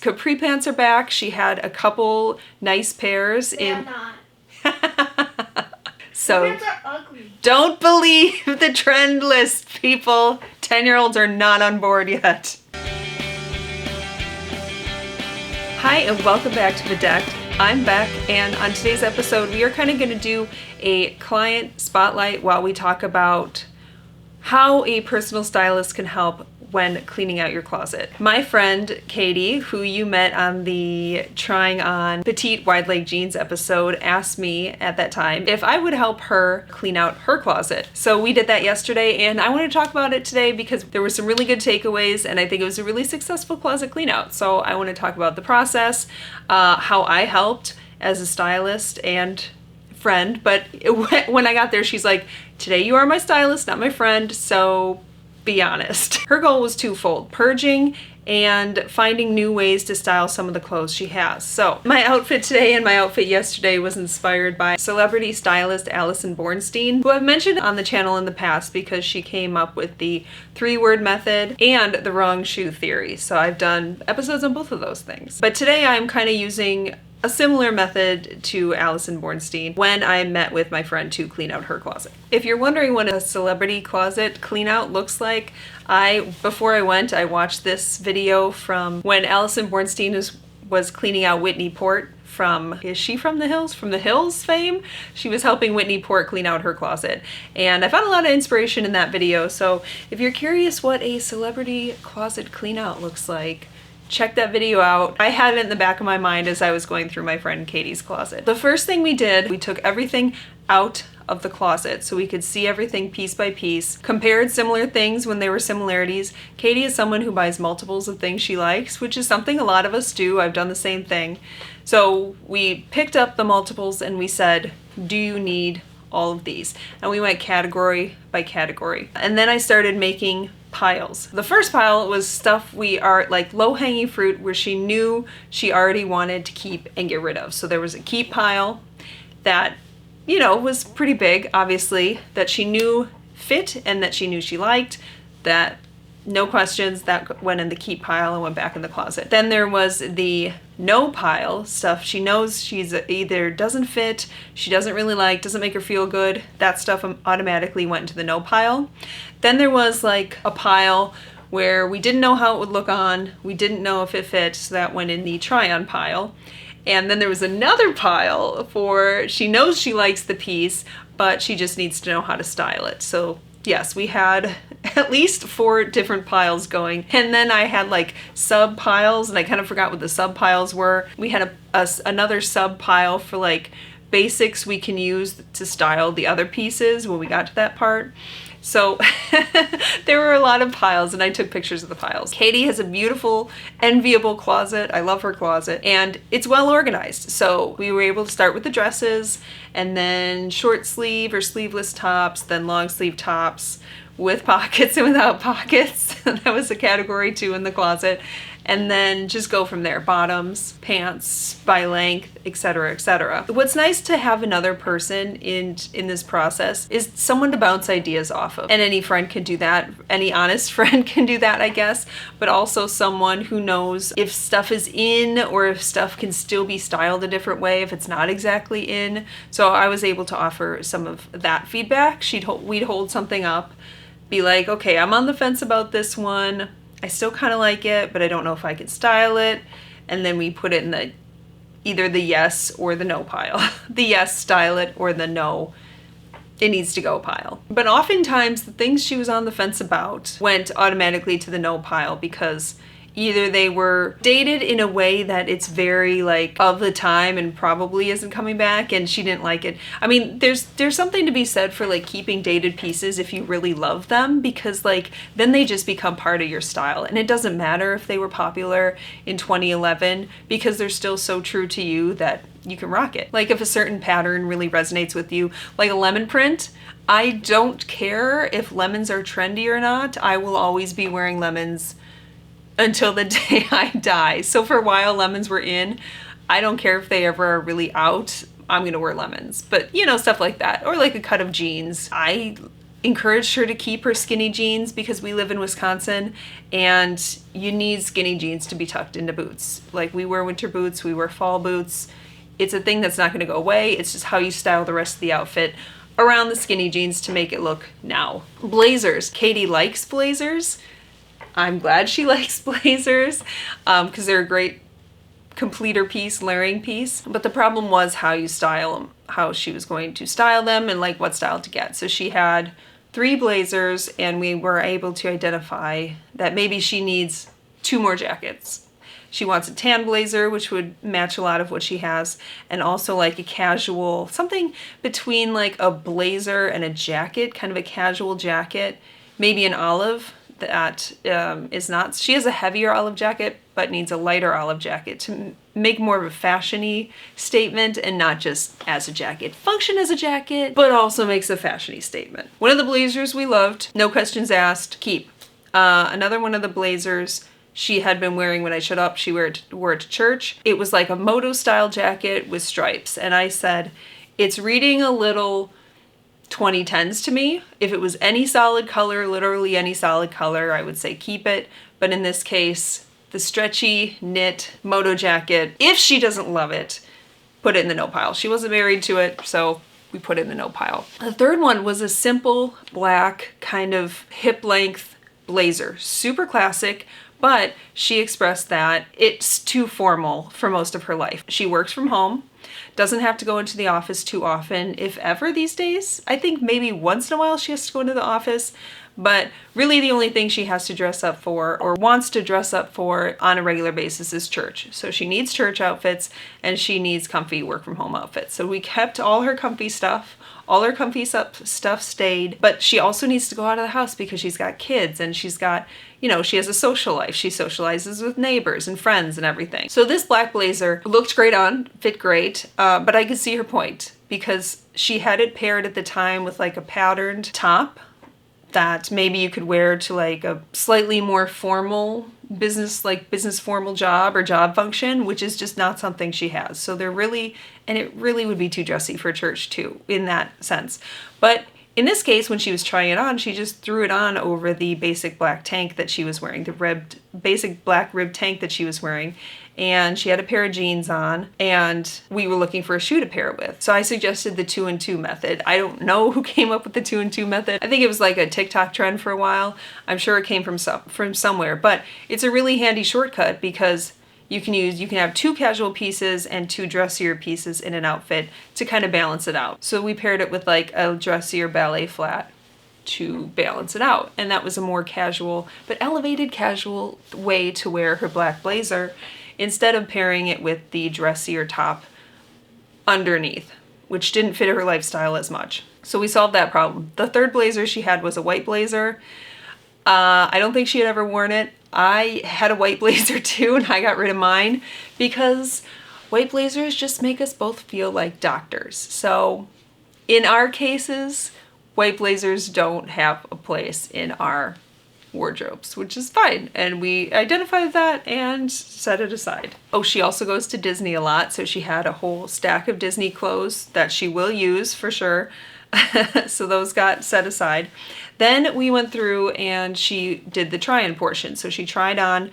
Capri Pants are back. She had a couple nice pairs They're in. not. So Pants are ugly. don't believe the trend list, people. 10-year-olds are not on board yet. Hi, and welcome back to The Decked. I'm Beck, and on today's episode, we are kind of going to do a client spotlight while we talk about how a personal stylist can help when cleaning out your closet. My friend Katie, who you met on the trying on petite wide leg jeans episode, asked me at that time if I would help her clean out her closet. So we did that yesterday, and I want to talk about it today because there were some really good takeaways, and I think it was a really successful closet clean out. So I want to talk about the process, how I helped as a stylist and friend. But when I got there, she's like, today you are my stylist, not my friend, so be honest. Her goal was twofold: purging and finding new ways to style some of the clothes she has. So my outfit today and my outfit yesterday was inspired by celebrity stylist Allison Bornstein, who I've mentioned on the channel in the past because she came up with the 3-word method and the wrong shoe theory. So I've done episodes on both of those things. But today I'm kind of using a similar method to Allison Bornstein when I met with my friend to clean out her closet. If you're wondering what a celebrity closet clean out looks like, before I went, I watched this video from when Allison Bornstein was cleaning out Whitney Port from, is she from The Hills? From The Hills fame? She was helping Whitney Port clean out her closet. And I found a lot of inspiration in that video. So if you're curious what a celebrity closet clean out looks like, check that video out. I had it in the back of my mind as I was going through my friend Katie's closet. The first thing we did, we took everything out of the closet so we could see everything piece by piece, compared similar things when there were similarities. Katie is someone who buys multiples of things she likes, which is something a lot of us do. I've done the same thing. So we picked up the multiples and we said, do you need all of these? And we went category by category. And then I started making piles. The first pile was stuff we are like low-hanging fruit where she knew she already wanted to keep and get rid of. So there was a keep pile that, you know, was pretty big, obviously, that she knew fit and that she knew she liked, that no questions, that went in the keep pile and went back in the closet. Then there was the no pile, stuff she knows she's either doesn't fit, she doesn't really like, doesn't make her feel good. That stuff automatically went into the no pile. Then there was like a pile where we didn't know how it would look on, we didn't know if it fit, so that went in the try on pile. And then there was another pile for she knows she likes the piece, but she just needs to know how to style it. So yes, we had at least 4 different piles going. And then I had like sub piles, and I kind of forgot what the sub piles were. We had another sub pile for like basics we can use to style the other pieces when we got to that part. So there were a lot of piles, and I took pictures of the piles. Katie has a beautiful, enviable closet. I love her closet, and it's well organized. So we were able to start with the dresses, and then short sleeve or sleeveless tops, then long sleeve tops with pockets and without pockets. That was a category 2 in the closet. And then just go from there. Bottoms, pants, by length, etc., etc. What's nice to have another person in this process is someone to bounce ideas off of. And any friend can do that. Any honest friend can do that, I guess. But also someone who knows if stuff is in or if stuff can still be styled a different way if it's not exactly in. So I was able to offer some of that feedback. We'd hold something up, be like, okay, I'm on the fence about this one. I still kind of like it, but I don't know if I can style it. And then we put it in either the yes or the no pile. The yes, style it, or the no, it needs to go pile. But oftentimes the things she was on the fence about went automatically to the no pile because either they were dated in a way that it's very like of the time and probably isn't coming back, and she didn't like it. I mean, there's something to be said for like keeping dated pieces if you really love them, because like then they just become part of your style, and it doesn't matter if they were popular in 2011 because they're still so true to you that you can rock it. Like if a certain pattern really resonates with you, like a lemon print, I don't care if lemons are trendy or not. I will always be wearing lemons until the day I die. So for a while lemons were in. I don't care if they ever are really out, I'm gonna wear lemons. But you know, stuff like that. Or like a cut of jeans. I encouraged her to keep her skinny jeans because we live in Wisconsin and you need skinny jeans to be tucked into boots. Like, we wear winter boots, we wear fall boots. It's a thing that's not going to go away. It's just how you style the rest of the outfit around the skinny jeans to make it look now. Blazers. Katie likes blazers. I'm glad she likes blazers because they're a great completer piece, layering piece. But the problem was how you style them, how she was going to style them and like what style to get. So she had 3 blazers and we were able to identify that maybe she needs 2 more jackets. She wants a tan blazer, which would match a lot of what she has, and also like a casual, something between like a blazer and a jacket, kind of a casual jacket, maybe an olive that is not, she has a heavier olive jacket, but needs a lighter olive jacket to make more of a fashion-y statement and not just as a jacket. Function as a jacket, but also makes a fashion-y statement. One of the blazers we loved, no questions asked, keep. Another one of the blazers she had been wearing when I showed up, she wore it to church. It was like a moto style jacket with stripes. And I said, it's reading a little 2010s to me. If it was any solid color, literally any solid color, I would say keep it. But in this case, the stretchy knit moto jacket, if she doesn't love it, put it in the no pile. She wasn't married to it, so we put it in the no pile. The third one was a simple black kind of hip length blazer, super classic. But she expressed that it's too formal for most of her life. She works from home, doesn't have to go into the office too often, if ever these days. I think maybe once in a while she has to go into the office, but really the only thing she has to dress up for or wants to dress up for on a regular basis is church. So she needs church outfits and she needs comfy work from home outfits. So we kept all her comfy stuff. All her comfy stuff stayed, but she also needs to go out of the house because she's got kids and she's got, you know, she has a social life. She socializes with neighbors and friends and everything. So this black blazer looked great on, fit great, but I could see her point because she had it paired at the time with like a patterned top that maybe you could wear to like a slightly more formal business formal job or job function, which is just not something she has. So they're really, and it really would be too dressy for church too, in that sense. But in this case, when she was trying it on, she just threw it on over the basic black tank that she was wearing, the basic black ribbed tank that she was wearing. And she had a pair of jeans on and we were looking for a shoe to pair it with. So I suggested the 2 and 2 method. I don't know who came up with the 2 and 2 method. I think it was like a TikTok trend for a while. I'm sure it came from somewhere, but it's a really handy shortcut because you can have 2 casual pieces and 2 dressier pieces in an outfit to kind of balance it out. So we paired it with like a dressier ballet flat to balance it out. And that was a more casual, but elevated casual way to wear her black blazer instead of pairing it with the dressier top underneath, which didn't fit her lifestyle as much. So we solved that problem. The third blazer she had was a white blazer. I don't think she had ever worn it. I had a white blazer too, and I got rid of mine because white blazers just make us both feel like doctors. So in our cases, white blazers don't have a place in our wardrobes, which is fine. And we identified that and set it aside. Oh, she also goes to Disney a lot. So she had a whole stack of Disney clothes that she will use for sure. So those got set aside. Then we went through and she did the try-on portion. So she tried on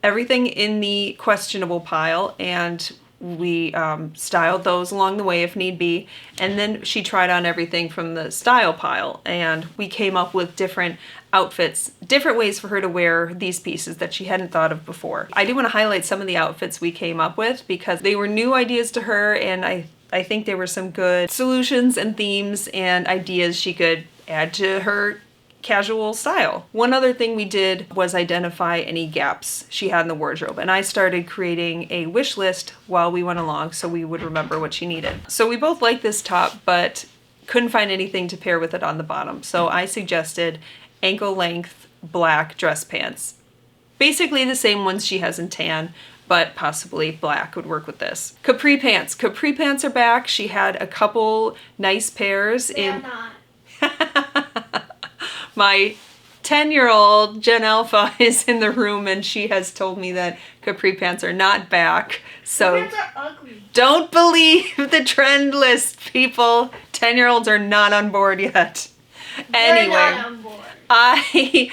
everything in the questionable pile and we styled those along the way if need be. And then she tried on everything from the style pile and we came up with different outfits, different ways for her to wear these pieces that she hadn't thought of before. I do want to highlight some of the outfits we came up with because they were new ideas to her and I think there were some good solutions and themes and ideas she could add to her casual style. One other thing we did was identify any gaps she had in the wardrobe, and I started creating a wish list while we went along so we would remember what she needed. So we both liked this top but couldn't find anything to pair with it on the bottom. So I suggested ankle length black dress pants. Basically the same ones she has in tan, but possibly black would work with this. Capri pants. Capri pants are back. She had a couple nice pairs in... not. My 10-year-old Gen Alpha is in the room and she has told me that capri pants are not back. So Pants are ugly. don't believe the trend list, people. 10-year-olds are not on board yet. Anyway, not on board.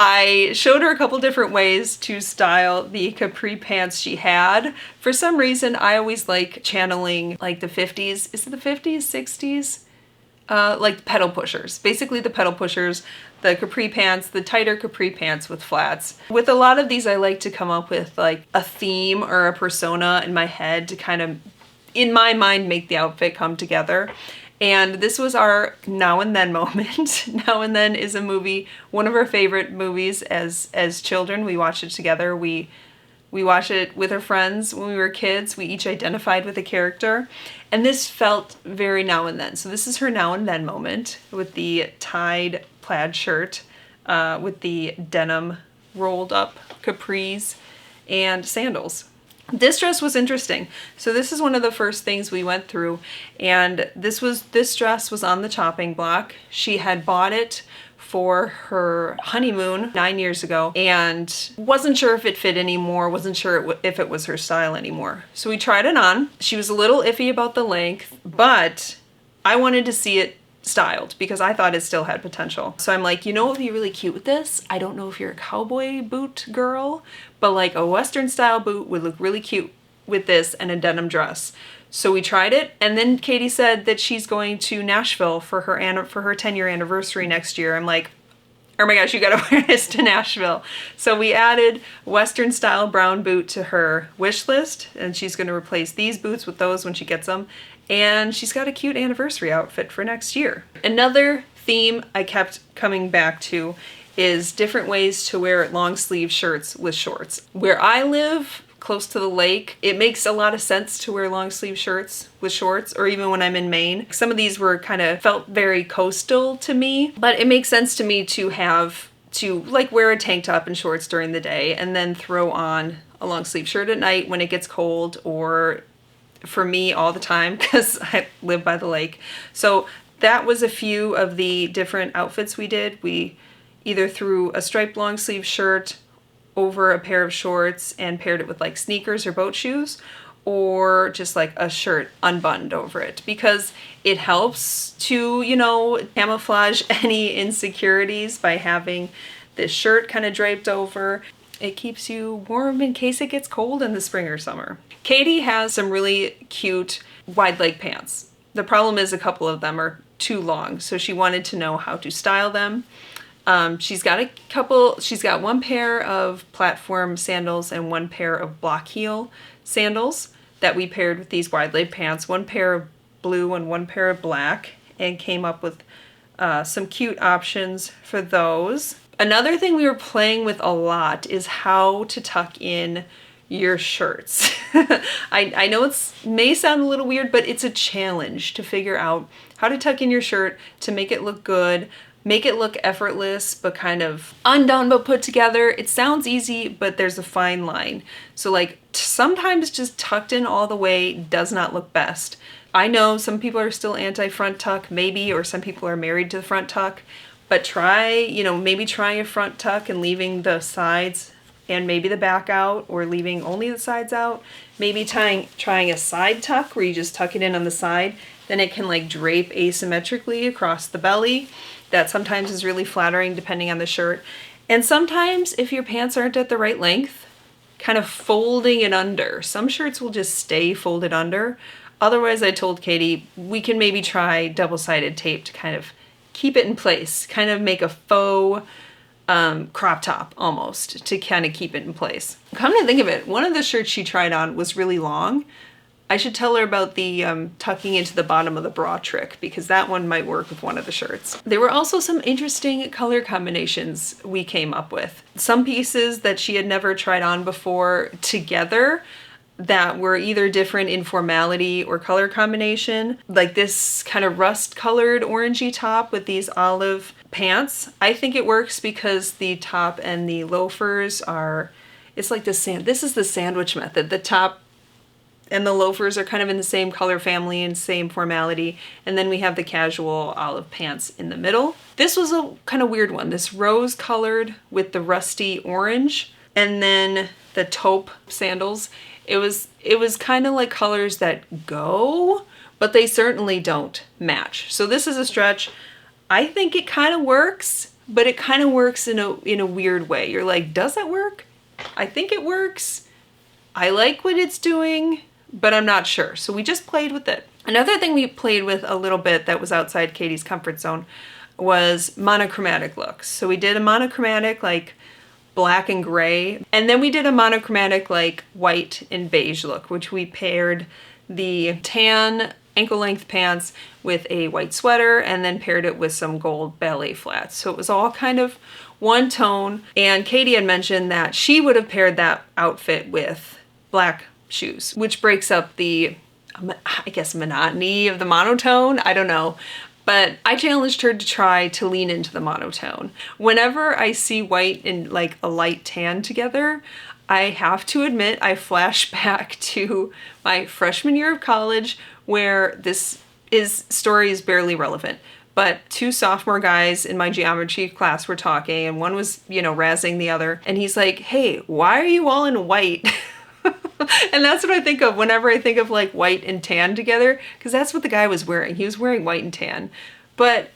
I showed her a couple different ways to style the capri pants she had. For some reason, I always like channeling like the 50s. Is it the 50s, 60s? Like pedal pushers. Basically the pedal pushers, the capri pants, the tighter capri pants with flats. With a lot of these, I like to come up with like a theme or a persona in my head to kind of, in my mind, make the outfit come together. And this was our Now and Then moment. Now and Then is a movie, one of our favorite movies as children. We watched it together. We watched it with our friends when we were kids. We each identified with a character. And this felt very Now and Then. So this is her Now and Then moment with the tied plaid shirt, with the denim rolled up capris and sandals. This dress was interesting. So this is one of the first things we went through, and this dress was on the chopping block. She had bought it for her honeymoon 9 years ago and wasn't sure if it fit anymore, wasn't sure if it was her style anymore. So we tried it on. She was a little iffy about the length, but I wanted to see it styled because I thought it still had potential. So I'm like, you know what would be really cute with this? I don't know if you're a cowboy boot girl, but like a Western style boot would look really cute with this and a denim dress. So we tried it, and then Katie said that she's going to Nashville for her 10-year anniversary next year. I'm like, oh my gosh, you gotta wear this to Nashville. So we added Western style brown boot to her wish list, and she's gonna replace these boots with those when she gets them. And she's got a cute anniversary outfit for next year. Another theme I kept coming back to is different ways to wear long sleeve shirts with shorts. Where I live, close to the lake, it makes a lot of sense to wear long sleeve shirts with shorts, or even when I'm in Maine. Some of these felt very coastal to me, but it makes sense to me to like wear a tank top and shorts during the day and then throw on a long sleeve shirt at night when it gets cold, or for me all the time because I live by the lake. So that was a few of the different outfits we did. We either threw a striped long sleeve shirt over a pair of shorts and paired it with like sneakers or boat shoes, or just like a shirt unbuttoned over it, because it helps to, camouflage any insecurities by having this shirt kind of draped over. It keeps you warm in case it gets cold in the spring or summer. Katie has some really cute wide leg pants. The problem is a couple of them are too long, so she wanted to know how to style them. She's got one pair of platform sandals and one pair of block heel sandals that we paired with these wide leg pants, one pair of blue and one pair of black, and came up with some cute options for those. Another thing we were playing with a lot is how to tuck in your shirts. I know it may sound a little weird, but it's a challenge to figure out how to tuck in your shirt to make it look good, make it look effortless, but kind of undone but put together. It sounds easy, but there's a fine line. So like sometimes just tucked in all the way does not look best. I know some people are still anti-front tuck, maybe, or some people are married to the front tuck. But maybe trying a front tuck and leaving the sides and maybe the back out, or leaving only the sides out. Maybe trying a side tuck where you just tuck it in on the side. Then it can like drape asymmetrically across the belly. That sometimes is really flattering depending on the shirt. And sometimes if your pants aren't at the right length, kind of folding it under. Some shirts will just stay folded under. Otherwise, I told Katie, we can maybe try double-sided tape to kind of keep it in place, kind of make a faux crop top almost to kind of keep it in place. Come to think of it, one of the shirts she tried on was really long. I should tell her about the tucking into the bottom of the bra trick, because that one might work with one of the shirts. There were also some interesting color combinations we came up with. Some pieces that she had never tried on before together that were either different in formality or color combination, like this kind of rust colored orangey top with these olive pants. I think it works because the top and the loafers it's like this is the sandwich method. The top and the loafers are kind of in the same color family and same formality, and then we have the casual olive pants in the middle. This was a kind of weird one, this rose colored with the rusty orange, and then the taupe sandals. It was kind of like colors that go, but they certainly don't match. So this is a stretch. I think it kind of works, but it kind of works in a weird way. You're like, does that work? I think it works. I like what it's doing, but I'm not sure. So we just played with it. Another thing we played with a little bit that was outside Katie's comfort zone was monochromatic looks. So we did a monochromatic like black and gray, and then we did a monochromatic like white and beige look, which we paired the tan ankle length pants with a white sweater and then paired it with some gold ballet flats. So it was all kind of one tone. And Katie had mentioned that she would have paired that outfit with black shoes, which breaks up the, I guess, monotony of the monotone. I don't know. But I challenged her to try to lean into the monotone. Whenever I see white and like a light tan together, I have to admit I flash back to my freshman year of college where this story is barely relevant. But two sophomore guys in my geometry class were talking, and one was, razzing the other. And he's like, hey, why are you all in white? And that's what I think of whenever I think of like white and tan together, because that's what the guy was wearing. He was wearing white and tan. But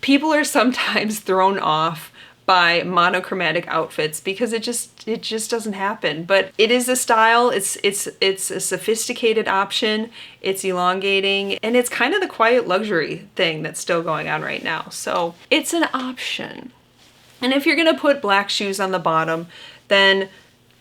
people are sometimes thrown off by monochromatic outfits because it just doesn't happen. But it is a style, it's a sophisticated option, it's elongating, and it's kind of the quiet luxury thing that's still going on right now. So it's an option. And if you're gonna put black shoes on the bottom, then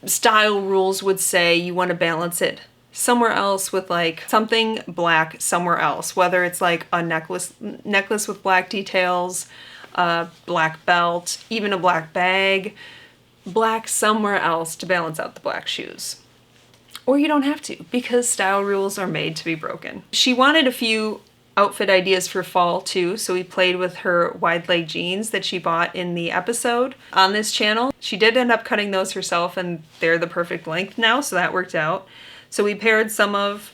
style rules would say you want to balance it somewhere else with like something black somewhere else, whether it's like a necklace with black details, a black belt, even a black bag, black somewhere else to balance out the black shoes. Or you don't have to, because style rules are made to be broken. She wanted a few outfit ideas for fall too, so we played with her wide leg jeans that she bought in the episode on this channel. She did end up cutting those herself, and they're the perfect length now, so that worked out. So we paired some of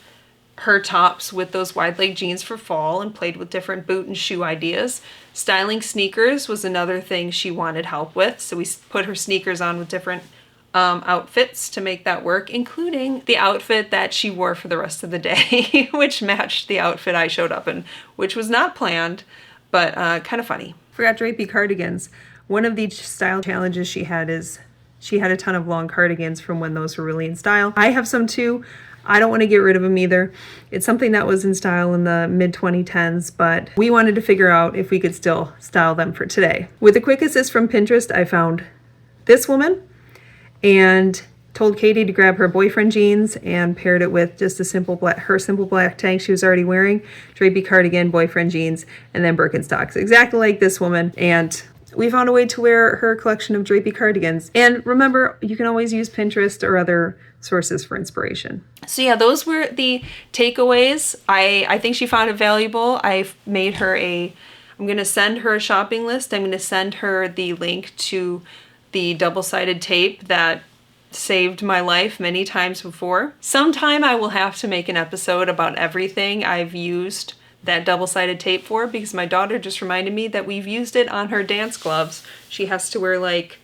her tops with those wide leg jeans for fall and played with different boot and shoe ideas. Styling sneakers was another thing she wanted help with, so we put her sneakers on with different outfits to make that work, including the outfit that she wore for the rest of the day, which matched the outfit I showed up in, which was not planned, but kind of funny. Forgot drapey cardigans. One of the style challenges she had is she had a ton of long cardigans from when those were really in style. I have some too. I don't want to get rid of them either. It's something that was in style in the mid-2010s, but we wanted to figure out if we could still style them for today. With a quick assist from Pinterest, I found this woman and told Katie to grab her boyfriend jeans and paired it with just a simple black tank she was already wearing, drapey cardigan, boyfriend jeans, and then Birkenstocks, exactly like this woman. And we found a way to wear her collection of drapey cardigans. And remember, you can always use Pinterest or other sources for inspiration. So yeah, those were the takeaways. I think she found it valuable. I've made her I'm gonna send her a shopping list. I'm gonna send her the link to the double-sided tape that saved my life many times before. Sometime I will have to make an episode about everything I've used that double-sided tape for, because my daughter just reminded me that we've used it on her dance gloves. She has to wear like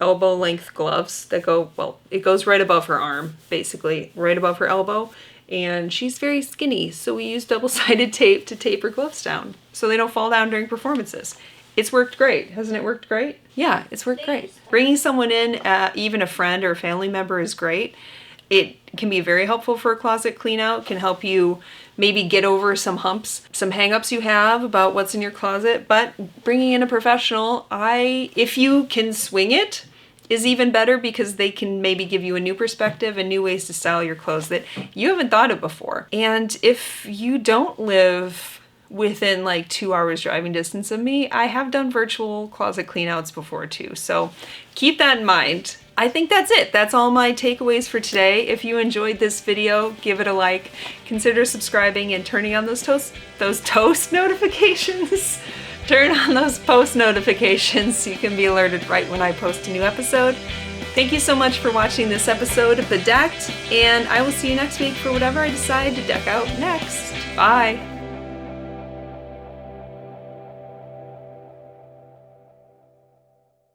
elbow length gloves that go, well, it goes right above her arm, basically, right above her elbow. And she's very skinny, so we use double-sided tape to tape her gloves down so they don't fall down during performances. It's worked great. Hasn't it worked great? Yeah, it's worked great. Bringing someone in, even a friend or a family member, is great. It can be very helpful for a closet clean out, can help you maybe get over some humps, some hang-ups you have about what's in your closet. But bringing in a professional, if you can swing it, is even better, because they can maybe give you a new perspective and new ways to style your clothes that you haven't thought of before. And if you don't live within like 2 hours driving distance of me, I have done virtual closet cleanouts before too. So keep that in mind. I think that's it. That's all my takeaways for today. If you enjoyed this video, give it a like, consider subscribing and turning on those toast notifications. Turn on those post notifications so you can be alerted right when I post a new episode. Thank you so much for watching this episode of Bedecked, and I will see you next week for whatever I decide to deck out next. Bye.